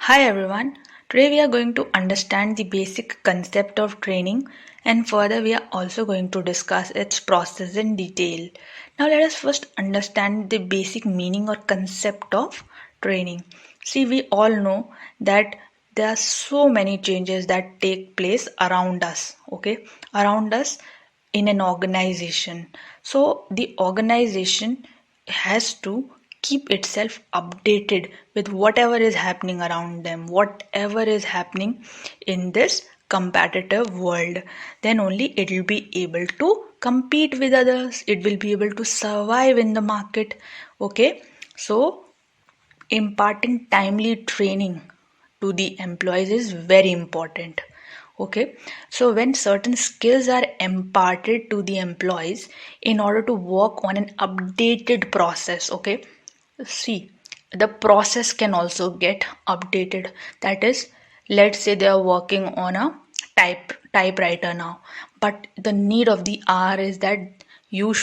Hi everyone. Today we are going to understand the basic concept of training and further we are also going to discuss its process in detail. Now let us first understand the basic meaning or concept of training. See, we all know that there are so many changes that take place around us, okay? Around us in an organization. So the organization has to keep itself updated with whatever is happening around them, whatever is happening in this competitive world. Then only it will be able to compete with others, it will be able to survive in the market. Okay, so imparting timely training to the employees is very important. Okay, so when certain skills are imparted to the employees in order to work on an updated process, okay, see, the process can also get updated. That is, let's say they are working on a typewriter now, but the need of the hour is that you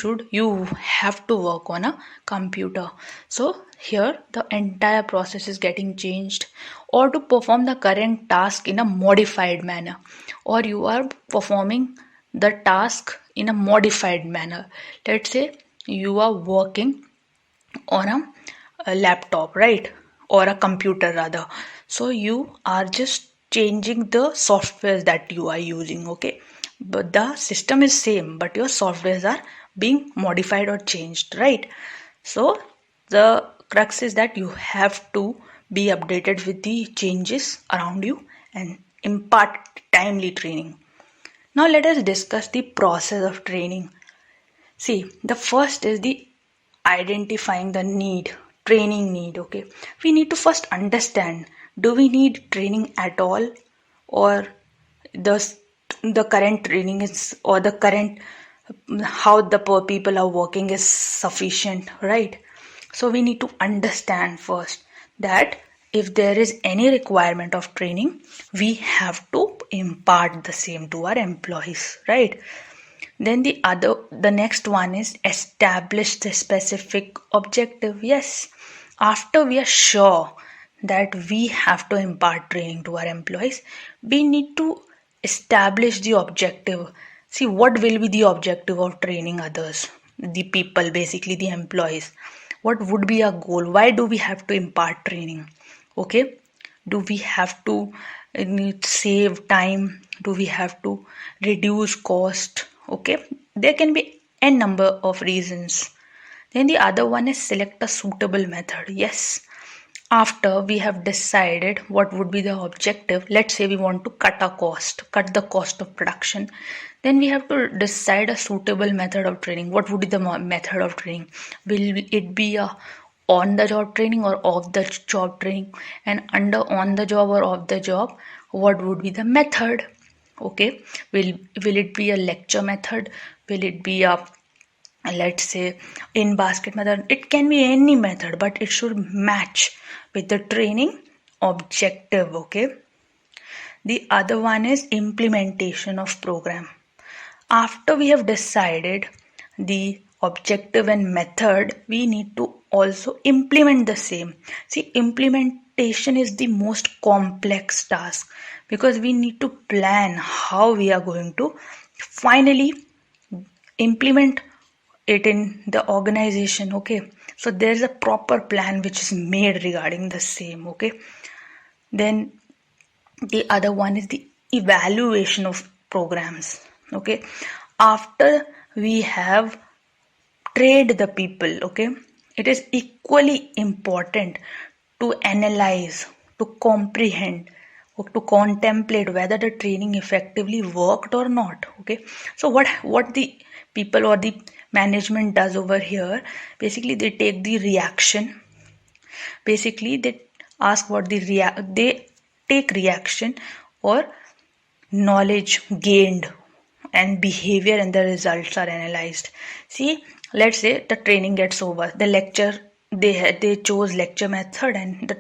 have to work on a computer. So here the entire process is getting changed, or to perform the current task in a modified manner, or you are performing the task in a modified manner. Let's say you are working on a laptop, right? Or a computer rather. So you are just changing the softwares that you are using, okay? But the system is same, but your softwares are being modified or changed, right? So the crux is that you have to be updated with the changes around you and impart timely training. Now let us discuss the process of training. See, the first is the identifying the need, training need. Okay, we need to first understand, do we need training at all, or the the current training is, or the current how the people are working is sufficient, right? So we need to understand first that if there is any requirement of training, we have to impart the same to our employees, right? Then the next one is establish the specific objective. Yes, after we are sure that we have to impart training to our employees, we need to establish the objective. See, what will be the objective of training others, the people, basically the employees? What would be our goal? Why do we have to impart training? Okay, do we have to save time? Do we have to reduce cost? Okay, there can be a number of reasons. Then the other one is select a suitable method. Yes, after we have decided what would be the objective, let's say we want to cut the cost of production, then we have to decide a suitable method of training. What would be the method of training? Will it be a on the job training or off the job training? And under on the job or off the job, what would be the method? Okay, will it be a lecture method? Will it be a, let's say, in basket method? It can be any method, but it should match with the training objective. Okay, the other one is implementation of program. After we have decided the objective and method, we need to also implement the same. See, implementation is the most complex task because we need to plan how we are going to finally implement it in the organization. Okay, so there's a proper plan which is made regarding the same. Okay, then the other one is the evaluation of programs. Okay, after we have trained the people, okay, it is equally important to analyze, to comprehend, or to contemplate whether the training effectively worked or not. Okay, so what the people or the management does over here, basically they take the reaction, basically they ask what they take reaction or knowledge gained and behavior, and the results are analyzed. See, let's say the training gets over, the lecture, they chose lecture method and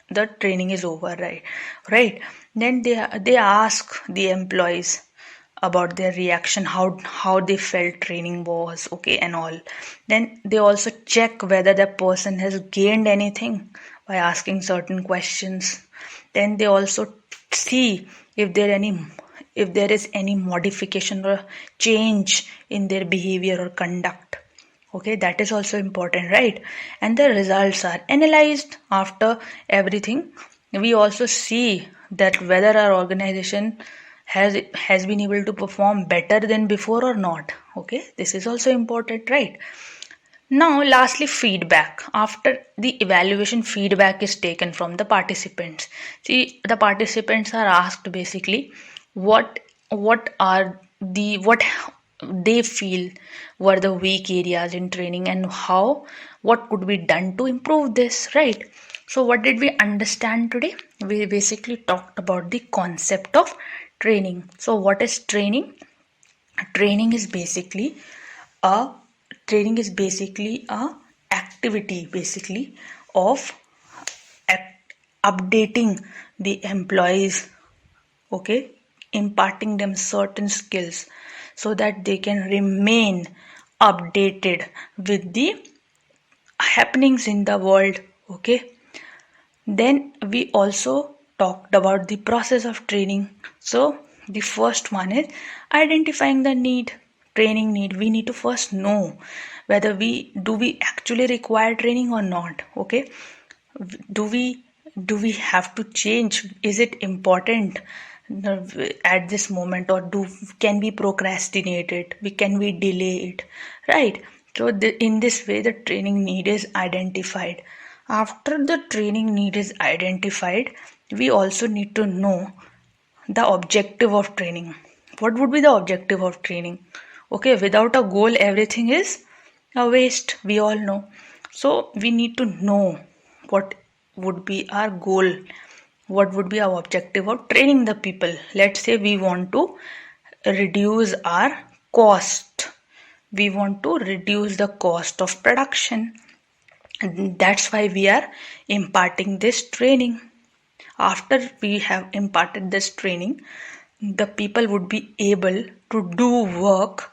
the training is over, right. Then they ask the employees about their reaction, how they felt training was, okay, and all. Then they also check whether the person has gained anything by asking certain questions. Then they also see if there is any modification or change in their behavior or conduct. Okay, that is also important, right? And the results are analyzed after everything. We also see that whether our organization has been able to perform better than before or not. Okay, this is also important, right? Now, lastly, feedback. After the evaluation, feedback is taken from the participants. See, the participants are asked basically what they feel were the weak areas in training and what could be done to improve this, right? So, what did we understand today? We basically talked about the concept of training. So, what is training? Training is basically a activity basically of updating the employees, okay, imparting them certain skills so that they can remain updated with the happenings in the world. Okay, then we also talked about the process of training. So the first one is identifying the training need. We need to first know whether we actually require training or not. Okay, do we have to change? Is it important at this moment, or can we procrastinate it? Can we delay it? Right. So in this way, the training need is identified. After the training need is identified, we also need to know the objective of training. What would be the objective of training? Okay, without a goal, everything is a waste. We all know. So we need to know what would be our goal, what would be our objective of training the people. Let's say we want to reduce our cost. We want to reduce the cost of production. That's why we are imparting this training. After we have imparted this training, the people would be able to do work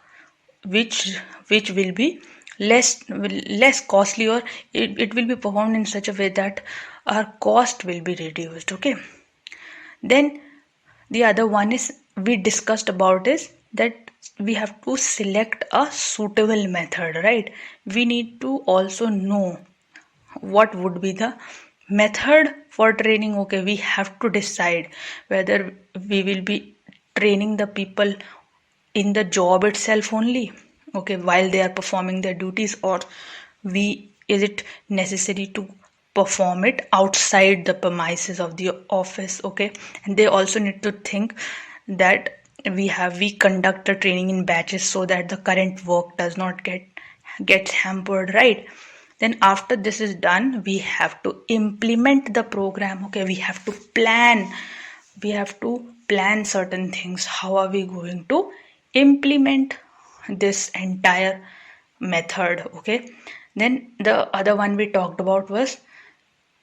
which will be less costly, or it will be performed in such a way that our cost will be reduced. Okay, then the other one is we discussed about is that we have to select a suitable method, right? We need to also know what would be the method for training. Okay, we have to decide whether we will be training the people in the job itself only, okay, while they are performing their duties, or is it necessary to perform it outside the premises of the office. Okay, and they also need to think that we conduct the training in batches so that the current work does not gets hampered, right? Then after this is done, we have to implement the program. Okay, we have to plan certain things. How are we going to implement this entire method? Okay, then the other one we talked about was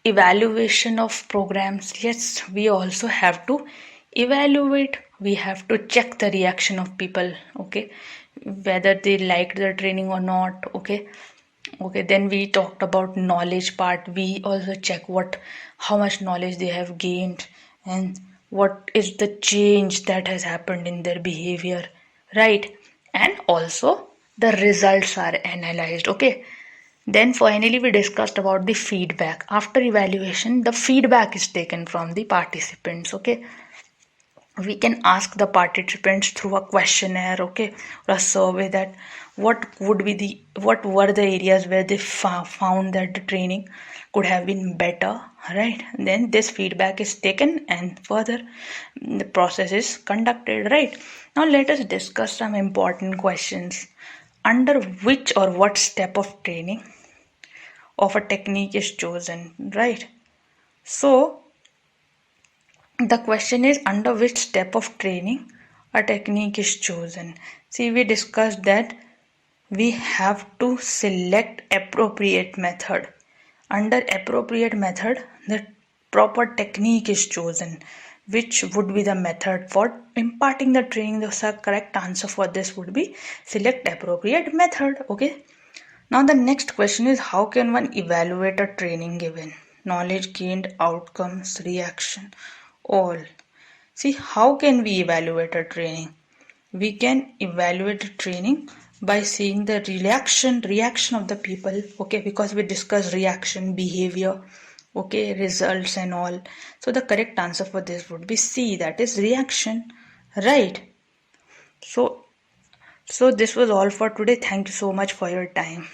evaluation of programs. Yes, we also have to evaluate. We have to check the reaction of people, okay, whether they liked the training or not. Okay, then we talked about knowledge part. We also check how much knowledge they have gained and what is the change that has happened in their behavior, right? And also the results are analyzed. Okay, then finally we discussed about the feedback. After evaluation, the feedback is taken from the participants. Okay, we can ask the participants through a questionnaire, okay, or a survey, that what were the areas where they found that the training could have been better, right? And then this feedback is taken and further the process is conducted, right? Now let us discuss some important questions. Under which or what step of training of a technique is chosen, right? So the question is, under which step of training a technique is chosen. See, we discussed that we have to select appropriate method. Under appropriate method, the proper technique is chosen. Which would be the method for imparting the training? The correct answer for this would be select appropriate method. Okay. Now the next question is, how can one evaluate a training given? knowledge gained, outcomes, reaction, all. See, how can we evaluate a training? We can evaluate a training by seeing the reaction of the people, okay, because we discussed reaction, behavior, okay, results and all. So the correct answer for this would be C, that is reaction, right? So this was all for today. Thank you so much for your time.